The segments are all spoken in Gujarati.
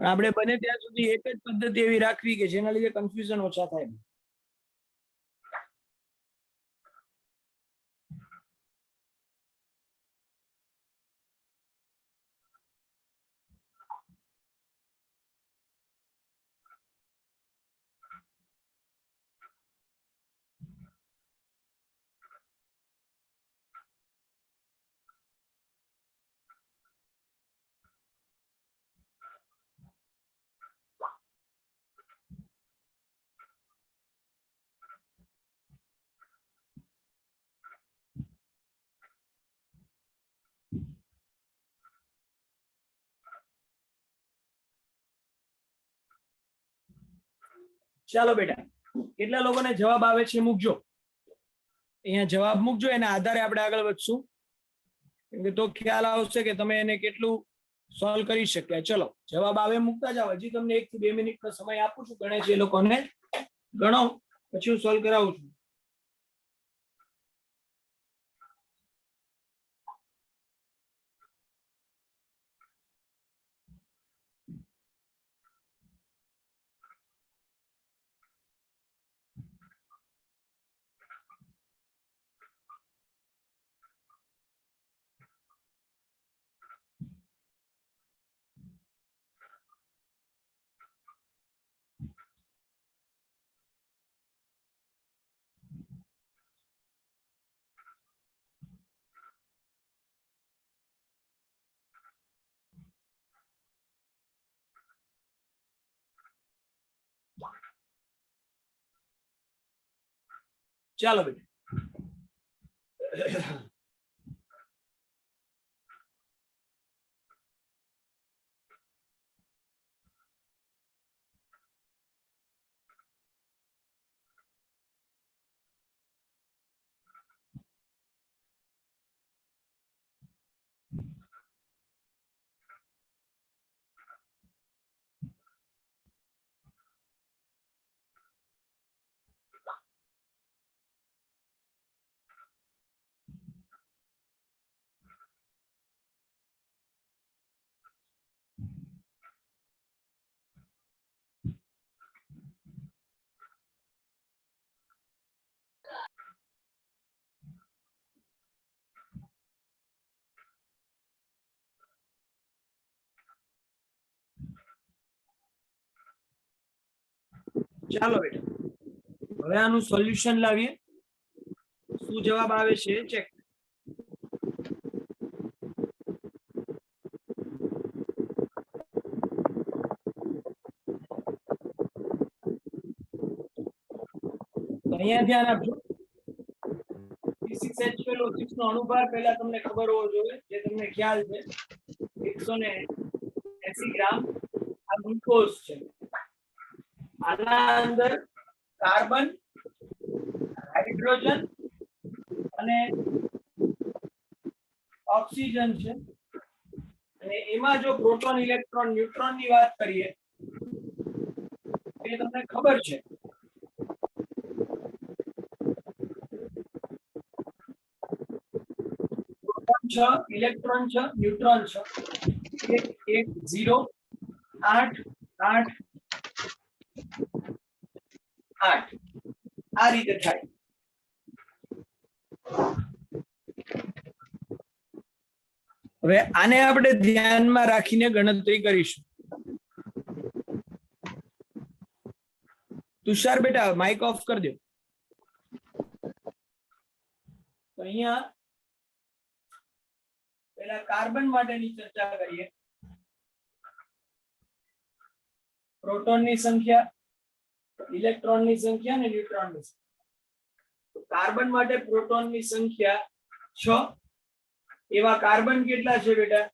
આપણે બને ત્યાં સુધી એક જ પદ્ધતિ એવી રાખવી કે જેના લીધે કન્ફ્યુઝન ઓછા થાય. ચાલો બેટા, કેટલા લોકોને જવાબ આવે છે મૂકજો. અહીંયા જવાબ મૂકજો, એના આધારે આપણે આગળ વધશું, કેમ કે તો ખ્યાલ આવશે કે તમે એને કેટલું સોલ્વ કરી શક્યા. ચલો જવાબ આવે મૂકતા જાવ. હજી તમને 1 થી 2 મિનિટનો સમય આપું છું. ગણે છે એ લોકોને ગણો, પછી હું સોલ્વ કરાવું છું. ચાલો બેટા, ચાલો બેટા, હવે આનું સોલ્યુશન લાવીએ. શું જવાબ આવે છે ચેક. અહીંયા ધ્યાન આપજો. C6H12O6 નો અણુભાર પહેલા તમને ખબર હોવો જોઈએ, જે તમને ખ્યાલ છે 180 ગ્રામ આ ગ્લુકોઝ છે. આના અંદર કાર્બન, હાઇડ્રોજન અને ઓક્સિજન છે. અને એમાં જો પ્રોટોન, ઇલેક્ટ્રોન, ન્યુટ્રોન ની વાત કરીએ એ તમને ખબર છે. પ્રોટોન છે, ઇલેક્ટ્રોન છે, ન્યુટ્રોન છે. 1 1 0 8 8 8 આ રીતે થાય. હવે આને આપણે ધ્યાનમાં રાખીને ગણતરી કરીશું. તુષાર બેટા માઇક ઓફ કરી દો. તો અહીંયા પહેલા કાર્બન માટેની ચર્ચા કરીએ. પ્રોટોનની સંખ્યા, ઇલેક્ટ્રોનની સંખ્યા અને ન્યુટ્રોનની સંખ્યા. કાર્બન માટે પ્રોટોનની સંખ્યા 6. એવા કાર્બન કેટલા છે બેટા?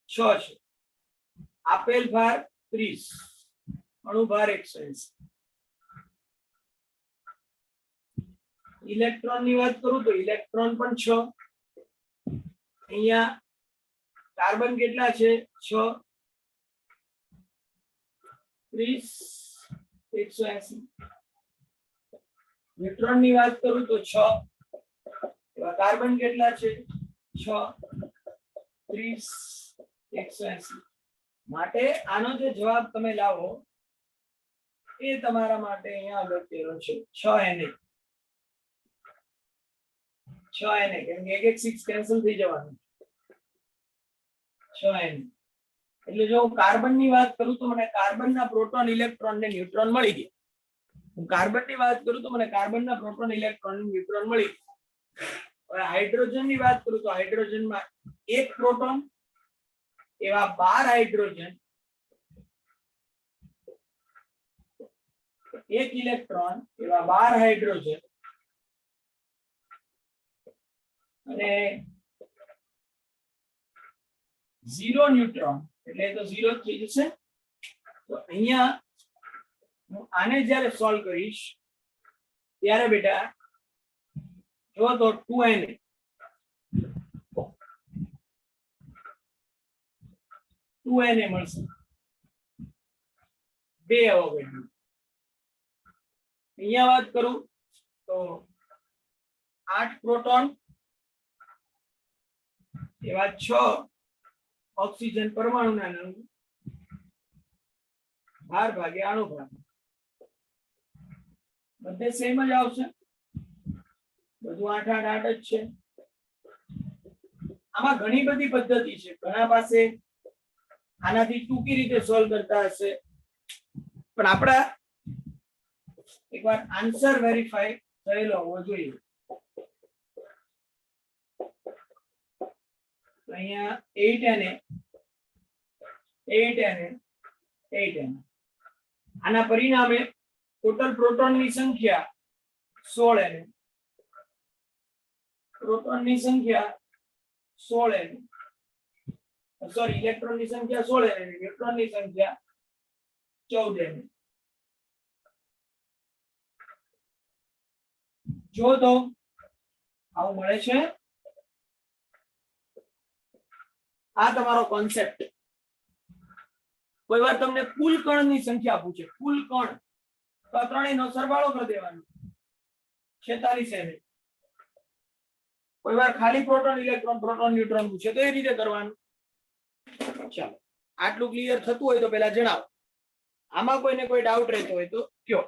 6 છે. આપેલ ભાર 30, અણુ ભાર 180. ઇલેક્ટ્રોન ની વાત કરું તો ઇલેક્ટ્રોન પણ 6. અહીંયા કાર્બન કેટલા છે? 6 30 180. ન્યુટ્રોન ની વાત કરું તો 6. એવા કાર્બન કેટલા છે? 6 30 180. માટે આનો જે જવાબ તમે લાવો એ તમારા માટે અહીંયા અગત્યનો છે 6 Na 6 Na કેમ કે 1 6 કેન્સલ થઈ જવાનું 6 Na એટલે જો હું કાર્બન ની વાત કરું તો મને કાર્બન ના પ્રોટોન ઇલેક્ટ્રોન ને ન્યુટ્રોન મળી ગયા હું કાર્બન ની વાત કરું તો મને કાર્બન ના પ્રોટોન ઇલેક્ટ્રોન ને ન્યુટ્રોન મળી ગયા હવે હાઇડ્રોજન ની વાત કરું તો હાઇડ્રોજન માં એક પ્રોટોન એવા 12 હાઇડ્રોજન એક ઇલેક્ટ્રોન એવા 12 હાઇડ્રોજન અને 0 ન્યુટ્રોન એટલે તો 0 થઈ જશે તો અહીંયા હું આને જ્યારે સોલ્વ કરીશ ત્યારે બેટા જો તો 2Na 2Na મળશે 2 અવોગાડ્રો અહીંયા વાત કરું તો 8 પ્રોટોન એવા 6 ઓક્સિજન પરમાણુના નંગ 12 ભાગે અણુ ભાગ બધે સેમ જ આવશે બધું 8 8 8 જ છે આમાં ઘણી બધી પદ્ધતિ છે ઘણા પાસે આનાથી ટૂંકી રીતે સોલ્વ કરતા હશે પણ આપણા એકવાર આન્સર વેરીફાઈ થયેલો હોવો જોઈએ અહીંયા 8Na 8Na 8Na આના પરિણામે ટોટલ પ્રોટોનની સંખ્યા 16Na પ્રોટોનની સંખ્યા 16Na સોરી ઇલેક્ટ્રોનની સંખ્યા 16Na ન્યુટ્રોનની સંખ્યા 14Na જો તો આવું મળે છે આ તમારો કોન્સેપ્ટ કોઈ વાર તમને કુલ કણની સંખ્યા પૂછે કુલ કણ તો આ ત્રણેયનો સરવાળો કરી દેવાનો 46 Na કોઈ વાર ખાલી પ્રોટોન ઇલેક્ટ્રોન પ્રોટોન ન્યુટ્રોન પૂછે તો એ રીતે કરવાનું ચાલો આટલું ક્લિયર થતું હોય તો પહેલા જણાવો આમાં કોઈને કોઈ ડાઉટ રહેતો હોય તો કયો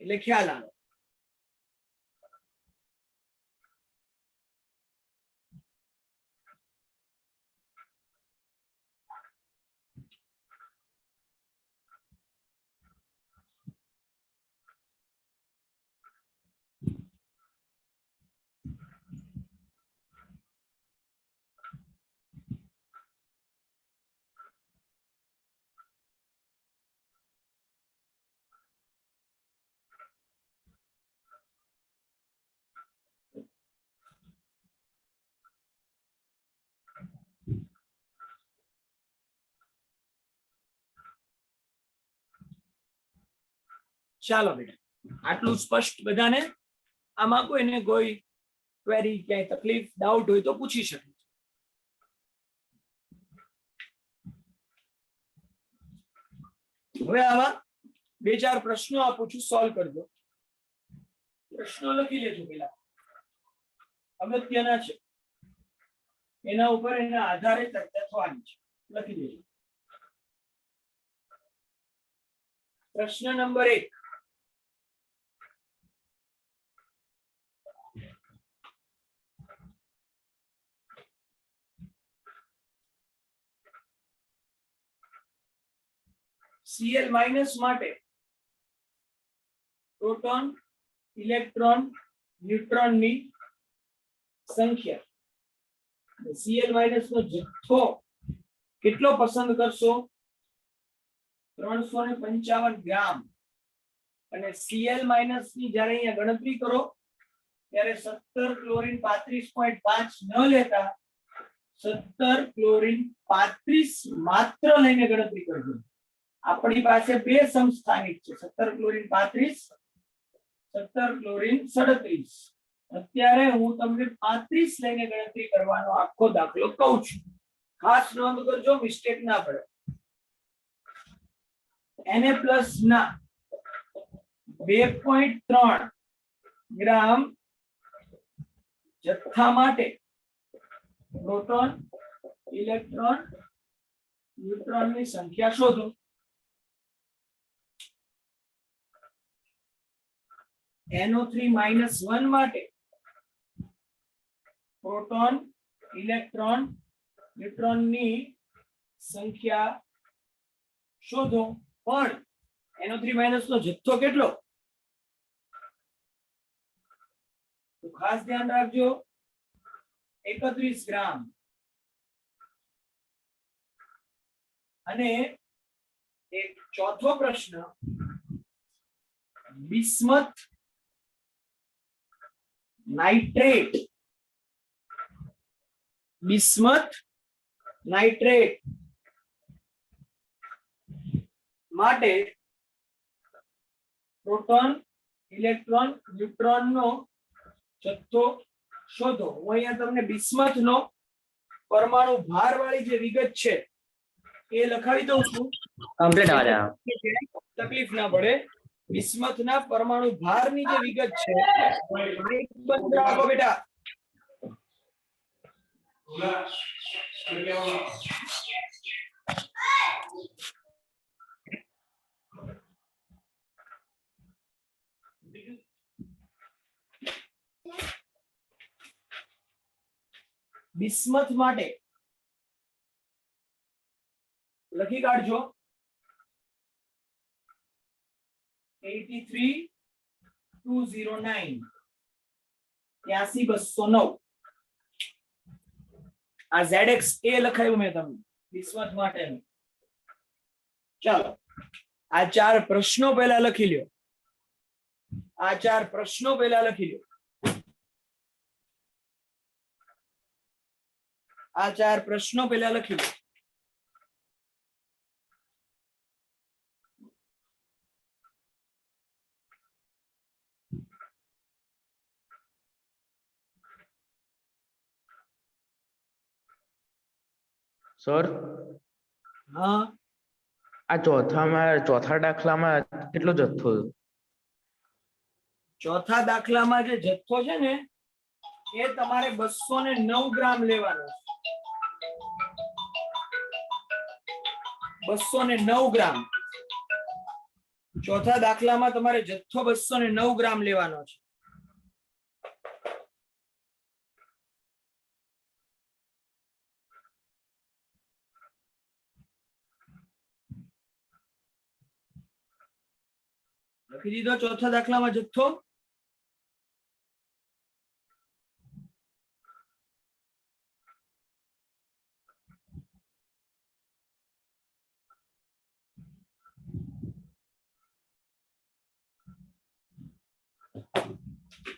એટલે ખ્યાલ આવે ચાલો બેટા આટલું સ્પષ્ટ બધાને આમાં કોઈને કોઈ ક્વેરી ક્યાંય તકલીફ ડાઉટ હોય તો પૂછી શકે હવે આમાં 2-4 પ્રશ્નો આપું છું સોલ્વ કરજો પ્રશ્નો લખી લેજો પેલા અગત્યના છે એના ઉપર એના આધારે ચર્ચા થવાની છે લખી દેજો પ્રશ્ન નંબર 1 Cl માઇનસ માટે પ્રોટોન ઇલેક્ટ્રોન ન્યુટ્રોનની સંખ્યા Cl માઇનસ નો જથ્થો કેટલો પસંદ કરશો 355 ગ્રામ અને Cl માઇનસ ની જ્યારે અહીંયા ગણતરી કરો ત્યારે 17 ક્લોરીન 35.5 ન લેતા 17 ક્લોરીન 35 માત્ર લઈને ગણતરી કરજો આપણી પાસે બે સમસ્થાનિક છે 17 ક્લોરીન 35 17 ક્લોરીન 37 અત્યારે હું તમને 35 લઈને ગણતરી કરવાનો આખો દાખલો કહું છું ખાસ નોંધ કરજો મિસ્ટેક ના પડે Na પ્લસ ના 2.3 ગ્રામ જથ્થા માટે પ્રોટોન ઇલેક્ટ્રોન ન્યુટ્રોનની સંખ્યા શોધો. NO3-1 માટે પ્રોટોન, ઇલેક્ટ્રોન, ન્યુટ્રોનની સંખ્યા શોધો. પણ NO3- નો જથ્થો કેટલો? તો ખાસ ધ્યાન રાખજો, 31 ગ્રામ. અને એક ચોથો પ્રશ્ન, બિસ્મથ નાઇટ્રેટ, બિસ્મથ નાઇટ્રેટ માટે પ્રોટોન, ઇલેક્ટ્રોન, ન્યુટ્રોન નો જથ્થો શોધો. હું અહીંયા તમને બિસ્મથ નો પરમાણુ ભાર વાળી જે વિગત છે એ લખાવી દઉં છું, કમ્પ્લીટ आ जाएगा। તકલીફ ના પડે. બિસ્મથ ના પરમાણુ ભારની જે વિગત છે, બંધ રાખો બેટા. બિસ્મથ માટે લખી કાઢજો 83,209 82,209. આ ZX એ લખાયું મેં તમને બિસ્મથ માટેનું. ચાલો આ ચાર પ્રશ્નો પહેલા લખી લ્યો. આ ચાર પ્રશ્નો પહેલા લખી લ્યો. આ ચાર પ્રશ્નો પહેલા લખી લો. सर હા, આ ચોથા દાખલામાં કેટલો જથ્થો? ચોથા દાખલામાં જે જથ્થો છે ને એ તમારે 209 ગ્રામ લેવાનો છે. 209 ગ્રામ. ચોથા દાખલામાં તમારે જથ્થો 209 ગ્રામ લેવાનો છે. લખી દીધો ચોથા દાખલામાં જથ્થો?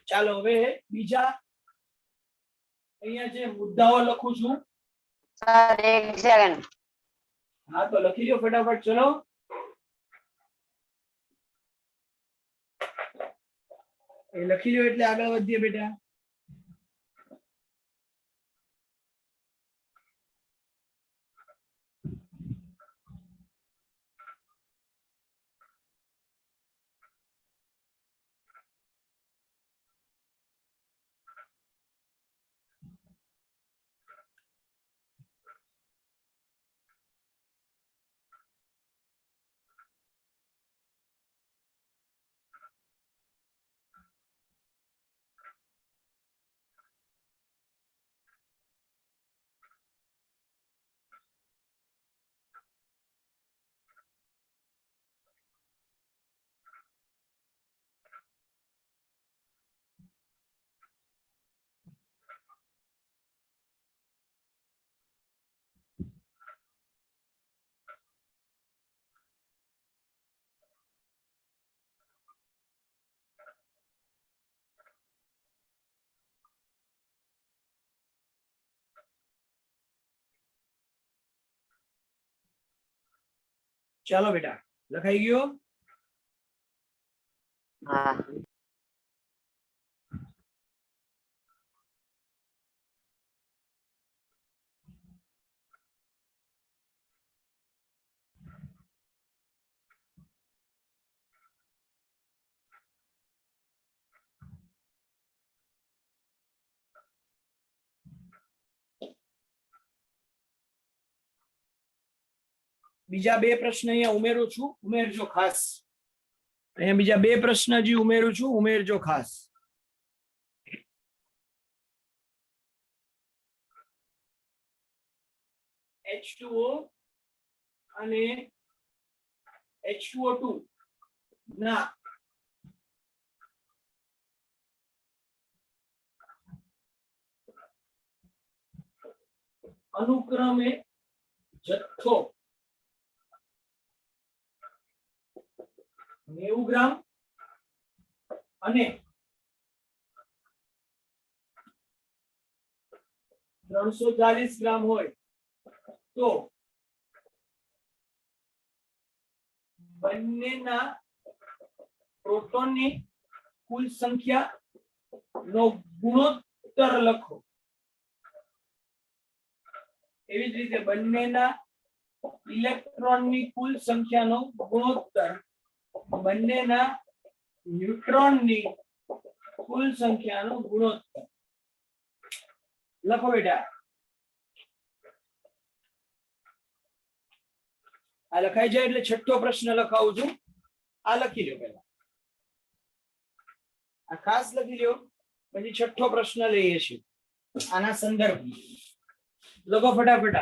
ચાલો હવે બીજા અહીંયા જે મુદ્દાઓ લખું છું. सर एक सेकंड। હા તો લખી લો ફટાફટ. ચલો એ લખી લો એટલે આગળ વધીએ બેટા. ચાલો બેટા લખાઈ ગયો. हाँ બીજા બે પ્રશ્ન અહીંયા ઉમેરું છું, ઉમેરજો ખાસ. અહીંયા બીજા બે પ્રશ્ન હજી ઉમેરું છું, ઉમેરજો ખાસ. H2O અને H2O2 ના અનુક્રમે જથ્થો 90 ગ્રામ અને 340 ગ્રામ હોય તો બંનેના પ્રોટોનની કુલ સંખ્યાનો ગુણોત્તર લખો. એવી જ રીતે બંનેના ઇલેક્ટ્રોનની કુલ સંખ્યાનો ગુણોત્તર બંનેના ન્યુટ્રોનની કુલ સંખ્યાનો ગુણોત્તર લખો બેટા. આ લખાઈ જાય એટલે છઠ્ઠો પ્રશ્ન લખાવું છું. આ લખી લો પહેલા, આ ખાસ લખી લો, પછી છઠ્ઠો પ્રશ્ન લઈએ છીએ આના સંદર્ભમાં. લખો ફટાફટ.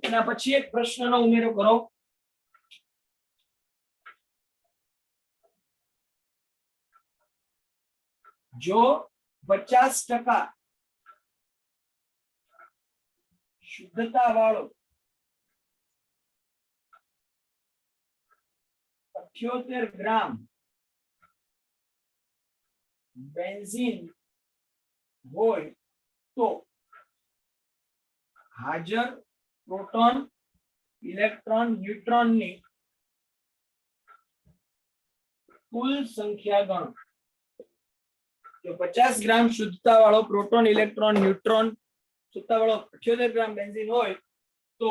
એના પછી એક પ્રશ્નનો ઉમેરો કરો. જો 50% શુદ્ધતા વાળો 78 ગ્રામ બેન્ઝીન હોય તો હાજર પ્રોટોન, ઇલેક્ટ્રોન, ન્યુટ્રોનની કુલ સંખ્યા ગણો. જો 50 ગ્રામ શુદ્ધતા વાળો પ્રોટોન, ઇલેક્ટ્રોન, ન્યુટ્રોન શુદ્ધતા વાળો 78 ગ્રામ બેન્ઝીન હોય તો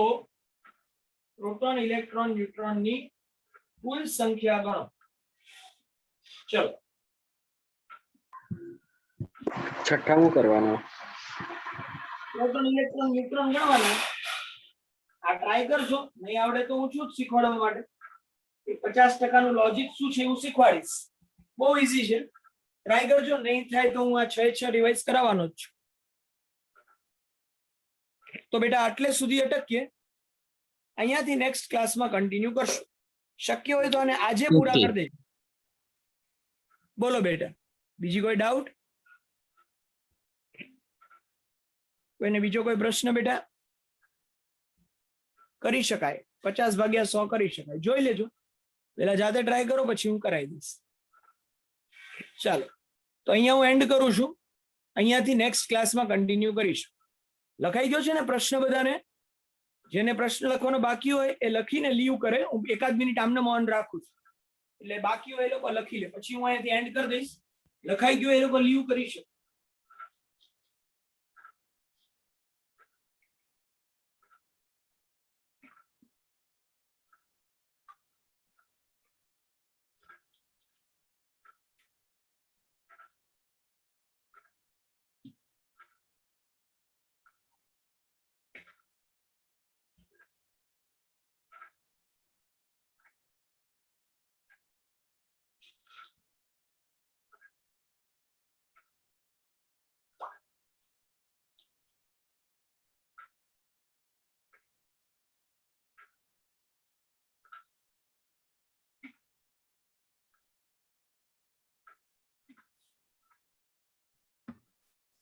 પ્રોટોન, ઇલેક્ટ્રોન, ન્યુટ્રોનની કુલ સંખ્યા ગણો. ચલો છઠ્ઠામું કરવાનું. પ્રોટોન, ઇલેક્ટ્રોન, ન્યુટ્રોન ગણવાના. આ ટ્રાય કરજો, નહીં આવડે તો હું છું જ શીખવાડવા માટે. 50% નું લોજિક શું છે એવું શીખવાડીશ. બહુ ઈઝી છે, ટ્રાય કરજો. નહીં થાય તો હું આ 6 રિવાઇઝ કરાવવાનો જ છું. તો બેટા આટલે સુધી અટકીએ, અહીંયાથી નેક્સ્ટ ક્લાસમાં કન્ટિન્યુ કરશું. શક્ય હોય તો આને આજે પૂરા કરી દેજો. બોલો બેટા, બીજી કોઈ ડાઉટ? કોઈને બીજો કોઈ પ્રશ્ન બેટા? કરી શકાય, 50/100 કરી શકાય. જોઈ લેજો, પેલા જાતે ટ્રાય કરો, પછી હું કરાવી દઈશ. ચાલો, તો અહીંયા હું એન્ડ કરું છું. અહીંયાથી નેક્સ્ટ ક્લાસમાં કન્ટિન્યુ કરીશું. લખાઈ ગયો છે ને પ્રશ્ન બધાને? જેને પ્રશ્ન લખવાનો બાકી હોય એ લખીને લીવ કરે. હું 1 મિનિટ આમને મૌન રાખું છું, એટલે બાકી હોય એ લોકો લખી લે. પછી હું અહીંયાથી એન્ડ કરી દઈશ. લખાઈ ગયો એ લોકો લીવ કરી શકે.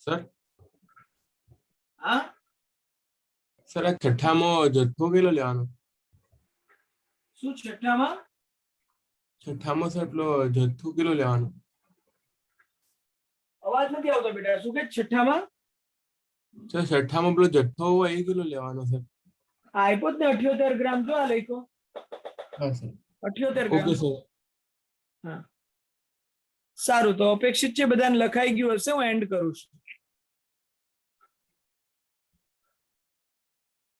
સર હા સર આ છઠ્ઠામાં જથ્થો કેટલો લેવાનો? શું છઠ્ઠામાં છઠ્ઠામાં સર પેલો જથ્થો કેટલો લેવાનો? અવાજ નથી આવતો બેટા, શું કે છઠ્ઠામાં? સર છઠ્ઠામાં પેલો જથ્થો હોય એ કેટલો લેવાનો સર? આપ્યો જ ને 78 ગ્રામ, જો આ લખ્યો હા સર 78 ઓકે ગ્રામ. સર. સારું, તો અપેક્ષિત છે બધાને લખાઈ ગયું હશે. હું એન્ડ કરું છું.